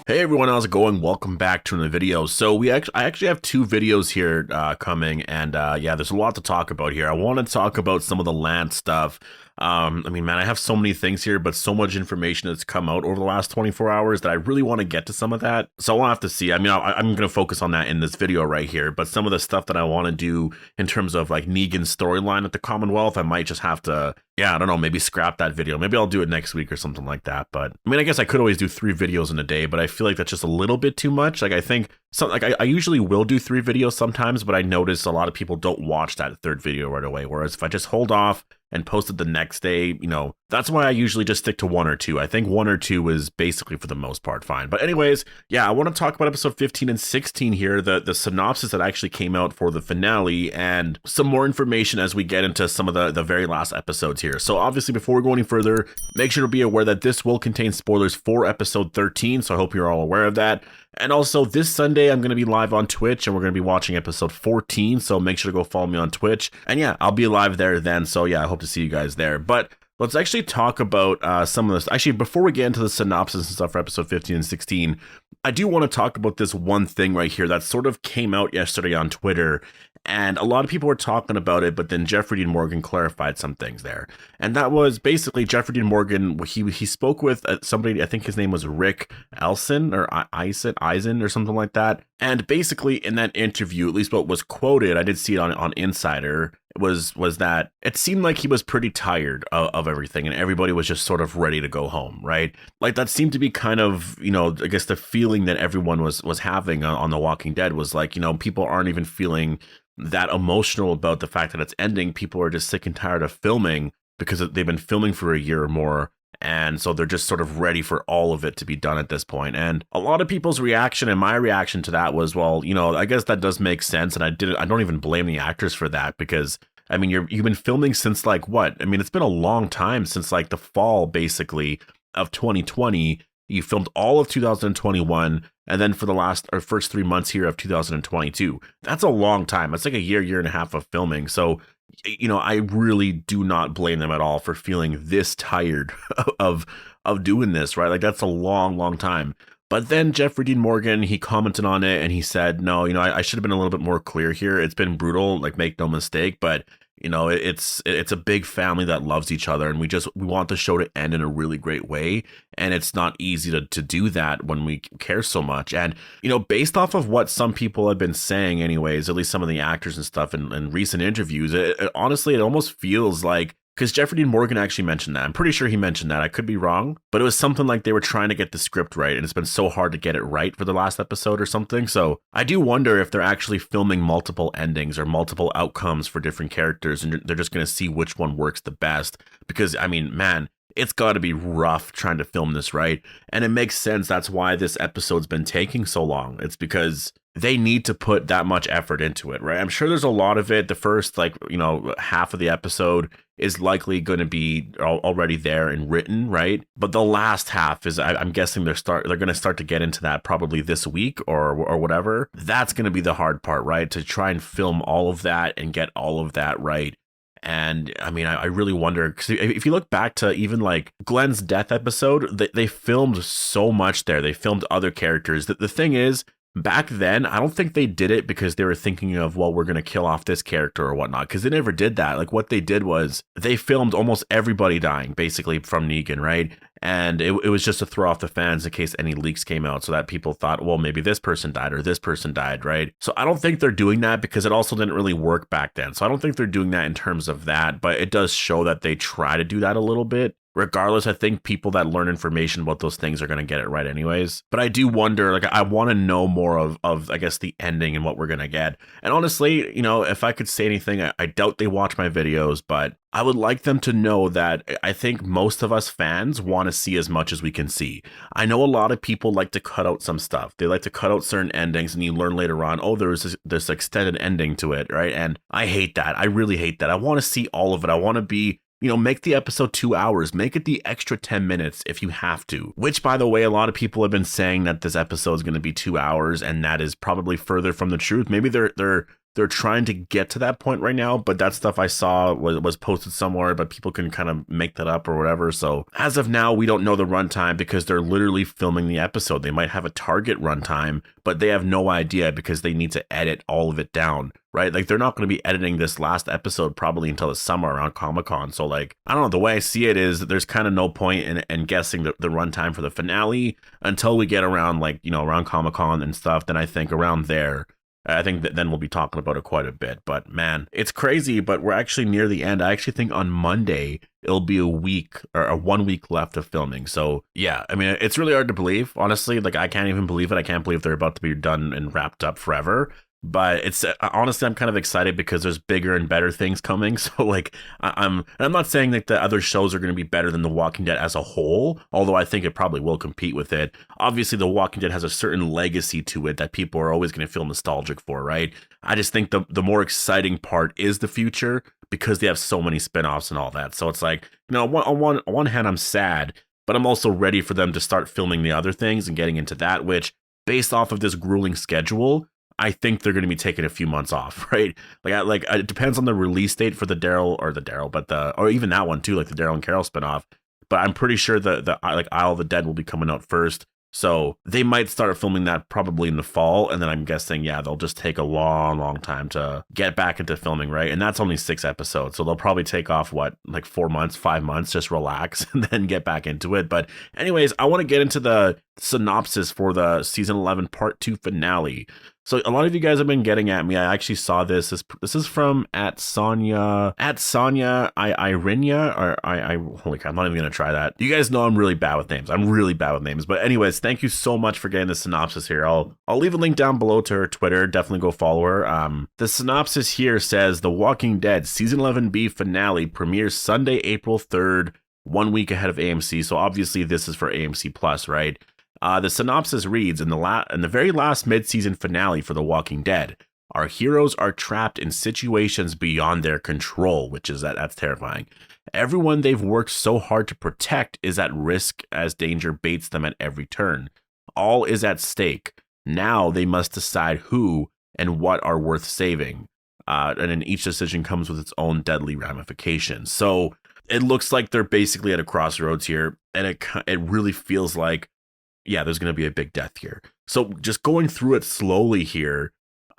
Hey everyone, how's it going? Welcome back to another video. So I actually have two videos here coming, and yeah, there's a lot to talk about here. I want to talk about some of the land stuff. I mean, man, I have so many things here, but so much information that's come out over the last 24 hours that I really want to get to some of that. So I'll have to see. I mean, I'm going to focus on that in this video right here, but some of the stuff that I want to do in terms of like Negan's storyline at the Commonwealth, I might just have to, yeah, I don't know, maybe scrap that video. Maybe I'll do it next week or something like that. But I mean, I guess I could always do 3 videos in a day, but I feel like that's just a little bit too much. Like I think I usually will do 3 videos sometimes, but I notice a lot of people don't watch that third video right away. Whereas if I just hold off and post it the next day, you know, that's why I usually just stick to 1 or 2. I think 1 or 2 is basically for the most part fine. But anyways, yeah, I want to talk about episode 15 and 16 here, the synopsis that actually came out for the finale, and some more information as we get into some of the very last episodes here. So obviously, before we go any further, make sure to be aware that this will contain spoilers for episode 13, so I hope you're all aware of that. And also, this Sunday, I'm going to be live on Twitch, and we're going to be watching episode 14, so make sure to go follow me on Twitch. And yeah, I'll be live there then, so yeah, I hope to see you guys there. But let's actually talk about some of this. Actually, before we get into the synopsis and stuff for episode 15 and 16, I do want to talk about this one thing right here that sort of came out yesterday on Twitter, and a lot of people were talking about it, but then Jeffrey Dean Morgan clarified some things there. And that was basically Jeffrey Dean Morgan, he spoke with somebody, I think his name was Rick Elson or Eisen or something like that. And basically in that interview, at least what was quoted, I did see it on Insider, was that it seemed like he was pretty tired of everything and everybody was just sort of ready to go home, right? Like that seemed to be kind of, you know, I guess the feeling that everyone was having on The Walking Dead was like, you know, people aren't even feeling that emotional about the fact that it's ending. People are just sick and tired of filming because they've been filming for a year or more. And so they're just sort of ready for all of it to be done at this point. And a lot of people's reaction and my reaction to that was, well, you know, I guess that does make sense. And I don't even blame the actors for that because, I mean, you've been filming since like what? I mean, it's been a long time since like the fall, basically, of 2020. You filmed all of 2021, and then for the first 3 months here of 2022. That's a long time. It's like a year and a half of filming. So, you know, I really do not blame them at all for feeling this tired of doing this, right? Like that's a long time. But then Jeffrey Dean Morgan, he commented on it and he said, no, you know, I should have been a little bit more clear here. It's been brutal, like make no mistake, but you know, it's a big family that loves each other, and we want the show to end in a really great way. And it's not easy to do that when we care so much. And, you know, based off of what some people have been saying anyways, at least some of the actors and stuff in recent interviews, honestly, it almost feels like, because Jeffrey Dean Morgan actually mentioned that. I'm pretty sure he mentioned that. I could be wrong, but it was something like they were trying to get the script right, and it's been so hard to get it right for the last episode or something. So I do wonder if they're actually filming multiple endings or multiple outcomes for different characters, and they're just going to see which one works the best. Because, I mean, man, it's got to be rough trying to film this right. And it makes sense. That's why this episode's been taking so long. It's because they need to put that much effort into it, right? I'm sure there's a lot of it. The first, like, you know, half of the episode is likely going to be already there and written, right? But the last half is, I'm guessing they're going to start to get into that probably this week or whatever. That's going to be the hard part, right? To try and film all of that and get all of that right. And I mean, I really wonder, because if you look back to even like Glenn's death episode, they filmed so much there. They filmed other characters. The thing is, back then, I don't think they did it because they were thinking of, well, we're going to kill off this character or whatnot, because they never did that. Like what they did was they filmed almost everybody dying basically from Negan, right? And it was just to throw off the fans in case any leaks came out so that people thought, well, maybe this person died or this person died, right? So I don't think they're doing that because it also didn't really work back then. So I don't think they're doing that in terms of that, but it does show that they try to do that a little bit. Regardless, I think people that learn information about those things are going to get it right anyways. But I do wonder, like, I want to know more of I guess, the ending and what we're going to get. And honestly, you know, if I could say anything, I doubt they watch my videos, but I would like them to know that I think most of us fans want to see as much as we can see. I know a lot of people like to cut out some stuff. They like to cut out certain endings, and you learn later on, oh, there's this extended ending to it, right? And I hate that. I really hate that. I want to see all of it. I want to be, you know, make the episode 2 hours, make it the extra 10 minutes if you have to, which, by the way, a lot of people have been saying that this episode is going to be 2 hours, and that is probably further from the truth. Maybe they're they're trying to get to that point right now, but that stuff I saw was posted somewhere, but people can kind of make that up or whatever. So as of now, we don't know the runtime because they're literally filming the episode. They might have a target runtime, but they have no idea because they need to edit all of it down, right? Like they're not going to be editing this last episode probably until the summer around Comic-Con. So like, I don't know, the way I see it is that there's kind of no point in guessing the runtime for the finale until we get around like, you know, around Comic-Con and stuff. Then I think around there, I think that then we'll be talking about it quite a bit. But man, it's crazy, but we're actually near the end. I actually think on Monday, it'll be a week or a 1 week left of filming. So yeah, I mean, it's really hard to believe, honestly. Like I can't even believe it. I can't believe they're about to be done and wrapped up forever. But it's honestly, I'm kind of excited because there's bigger and better things coming. So like I'm not saying that the other shows are going to be better than The Walking Dead as a whole, although I think it probably will compete with it. Obviously, The Walking Dead has a certain legacy to it that people are always going to feel nostalgic for, right? I just think the more exciting part is the future because they have so many spinoffs and all that. So it's like, you know, on one hand, I'm sad, but I'm also ready for them to start filming the other things and getting into that, which based off of this grueling schedule, I think they're going to be taking a few months off, right? Like it depends on the release date for or even that one too, like the Daryl and Carol spinoff. But I'm pretty sure the like Isle of the Dead will be coming out first. So they might start filming that probably in the fall. And then I'm guessing, yeah, they'll just take a long time to get back into filming, right? And that's only 6 episodes. So they'll probably take off, like 4 months, 5 months, just relax and then get back into it. But anyways, I want to get into the synopsis for the season 11 part 2 finale. So a lot of you guys have been getting at me. I actually saw this. This is from at Sonia Irinia, or I holy crap, I'm not even gonna try that. You guys know I'm really bad with names. But anyways, thank you so much for getting the synopsis here. I'll leave a link down below to her Twitter. Definitely go follow her. The synopsis here says The Walking Dead season 11B finale premieres Sunday, April 3rd, 1 week ahead of AMC. So obviously this is for AMC Plus, right? The synopsis reads, in the very last mid-season finale for The Walking Dead, our heroes are trapped in situations beyond their control, which is that's terrifying. Everyone they've worked so hard to protect is at risk as danger baits them at every turn. All is at stake. Now they must decide who and what are worth saving. And then each decision comes with its own deadly ramifications. So it looks like they're basically at a crossroads here, and it really feels like, yeah, there's going to be a big death here. So just going through it slowly here,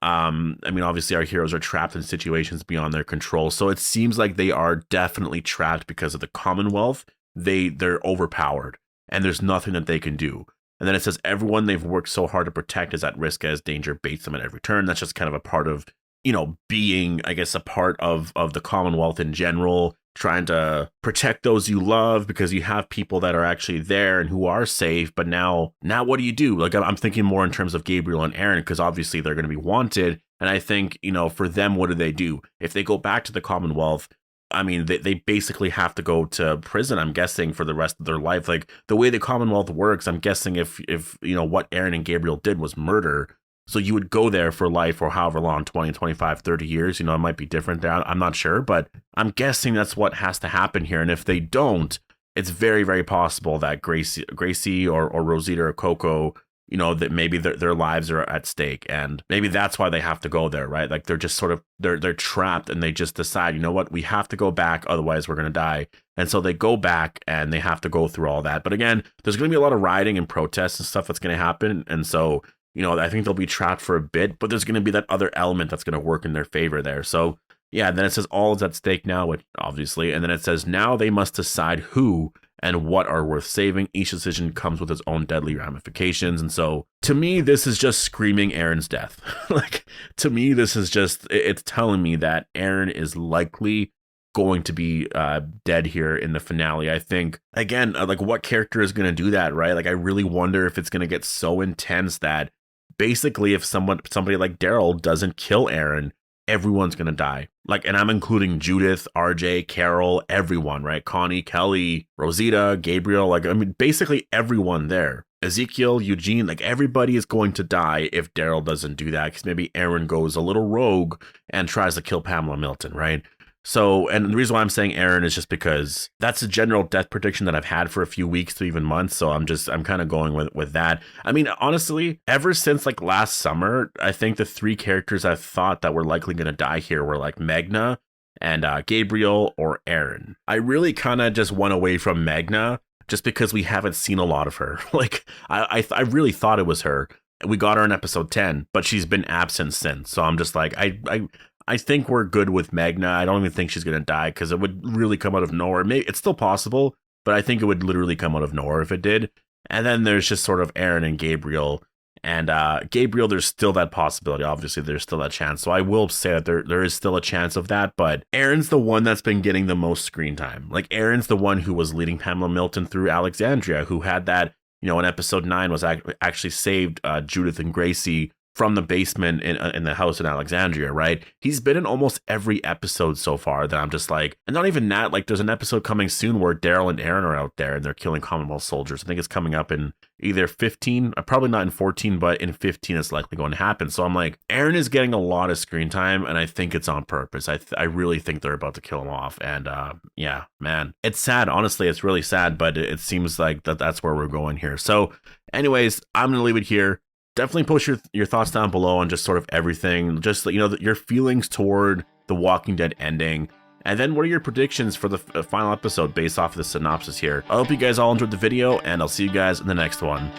I mean, obviously our heroes are trapped in situations beyond their control. So it seems like they are definitely trapped because of the Commonwealth. They're overpowered and there's nothing that they can do. And then it says everyone they've worked so hard to protect is at risk as danger baits them at every turn. That's just kind of a part of, you know, being, I guess, a part of the Commonwealth in general, trying to protect those you love because you have people that are actually there and who are safe. But now what do you do? Like, I'm thinking more in terms of Gabriel and Aaron, because obviously they're going to be wanted. And I think, you know, for them, what do? If they go back to the Commonwealth, I mean, they basically have to go to prison, I'm guessing, for the rest of their life. Like the way the Commonwealth works, I'm guessing if you know, what Aaron and Gabriel did was murder, so you would go there for life or however long, 20, 25, 30 years. You know, it might be different there. I'm not sure, but I'm guessing that's what has to happen here. And if they don't, it's very, very possible that Gracie or Rosita or Coco, you know, that maybe their lives are at stake. And maybe that's why they have to go there, right? Like they're just sort of, they're trapped and they just decide, you know what, we have to go back, otherwise we're going to die. And so they go back and they have to go through all that. But again, there's going to be a lot of rioting and protests and stuff that's going to happen. And so, you know, I think they'll be trapped for a bit, but there's going to be that other element that's going to work in their favor there. So yeah, and then it says all is at stake now, which obviously, and then it says now they must decide who and what are worth saving. Each decision comes with its own deadly ramifications. And so to me, this is just screaming Aaron's death. Like, to me, this is just, it's telling me that Aaron is likely going to be dead here in the finale. I think, again, like what character is going to do that, right? Like, I really wonder if it's going to get so intense that basically if somebody like Daryl doesn't kill Aaron, everyone's going to die. Like, and I'm including Judith, RJ, Carol, everyone, right? Connie, Kelly, Rosita, Gabriel, like, I mean, basically everyone there. Ezekiel, Eugene, like everybody is going to die if Daryl doesn't do that, because maybe Aaron goes a little rogue and tries to kill Pamela Milton, right? So, and the reason why I'm saying Aaron is just because that's a general death prediction that I've had for a few weeks to even months. So I'm kind of going with that. I mean, honestly, ever since like last summer, I think the 3 characters I thought that were likely going to die here were like Magna and Gabriel or Aaron. I really kind of just went away from Magna just because we haven't seen a lot of her. Like, I really thought it was her. We got her in episode 10, but she's been absent since. So I'm just like, I think we're good with Magna. I don't even think she's going to die because it would really come out of nowhere. Maybe it's still possible, but I think it would literally come out of nowhere if it did. And then there's just sort of Aaron and Gabriel. And Gabriel, there's still that possibility. Obviously, there's still that chance. So I will say that there is still a chance of that. But Aaron's the one that's been getting the most screen time. Like, Aaron's the one who was leading Pamela Milton through Alexandria, who had that, in episode 9 was actually saved Judith and Gracie from the basement in the house in Alexandria, right? He's been in almost every episode so far that I'm just like, and not even that, like there's an episode coming soon where Daryl and Aaron are out there and they're killing Commonwealth soldiers. I think it's coming up in either 15, probably not in 14, but in 15 it's likely going to happen. So I'm like, Aaron is getting a lot of screen time and I think it's on purpose. I really think they're about to kill him off. And yeah, man, it's sad. Honestly, it's really sad, but it seems like that's where we're going here. So anyways, I'm going to leave it here. Definitely post your thoughts down below on just sort of everything, just your feelings toward the Walking Dead ending, and then what are your predictions for the final episode based off of the synopsis here. I hope you guys all enjoyed the video, and I'll see you guys in the next one.